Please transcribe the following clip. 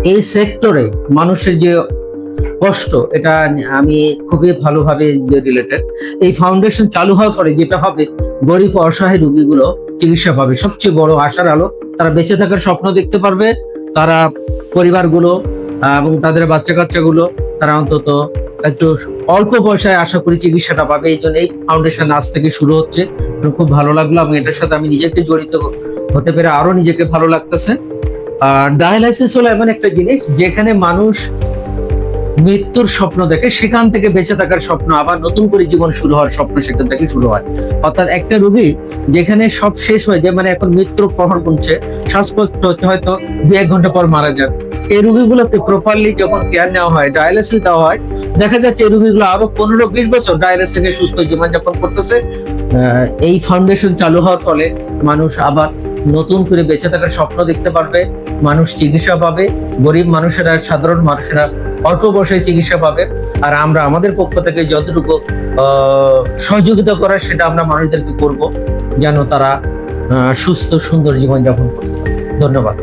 এই সেক্টরে মানুষের যে কষ্ট, এটা আমি খুবই ভালোভাবে রিলেটেড। এই ফাউন্ডেশন চালু হওয়ার পরে যেটা হবে, গরিব অসহায় রোগীগুলো চিকিৎসা পাবে। সবচেয়ে বড় আশার আলো, তারা বেঁচে থাকার স্বপ্ন দেখতে পারবে। তারা পরিবারগুলো এবং তাদের বাচ্চা কাচ্চাগুলো তারা অন্তত একটু অল্প পয়সায় আশা করি চিকিৎসাটা পাবে। এই জন্য এই ফাউন্ডেশন আজ থেকে শুরু হচ্ছে। খুব ভালো লাগলো এবং এটার সাথে আমি নিজেকে জড়িত হতে পেরে আরো নিজেকে ভালো লাগতেছে। আর ডায়ালাইসিস হলো এমন একটা জিনিস যেখানে মানুষ মৃত্যুর স্বপ্ন দেখে, সেখান থেকে বেঁচে থাকার স্বপ্ন, আবার নতুন করে জীবন শুরু হওয়ার স্বপ্ন সেখান থেকে শুরু হয়। অর্থাৎ একটা রোগী যেখানে সব শেষ হয়ে যায়, মানে এখন মৃত্যুর প্রহর গুনছে, শ্বাসকষ্ট হচ্ছে, হয়তো 2-1 ঘন্টা পর মারা যাবে, এই রোগীগুলোকে প্রপারলি যখন কেয়ার নেওয়া হয়, ডায়ালিসিস দেওয়া হয়, দেখা যাচ্ছে এই রোগীগুলো আরো 15-20 বছর ডায়ালিসিস থেকে সুস্থ জীবনযাপন করতেছে। এই ফাউন্ডেশন চালু হওয়ার ফলে মানুষ আবার নতুন করে বেঁচে থাকার স্বপ্ন দেখতে পারবে, মানুষ চিকিৎসা পাবে, গরিব মানুষেরা, সাধারণ মানুষেরা অল্প বয়সে চিকিৎসা পাবে। আর আমরা আমাদের পক্ষ থেকে যতটুকু সহযোগিতা করার সেটা আমরা মানুষদেরকে করব, যেন তারা সুস্থ সুন্দর জীবনযাপন করতে পারে। ধন্যবাদ।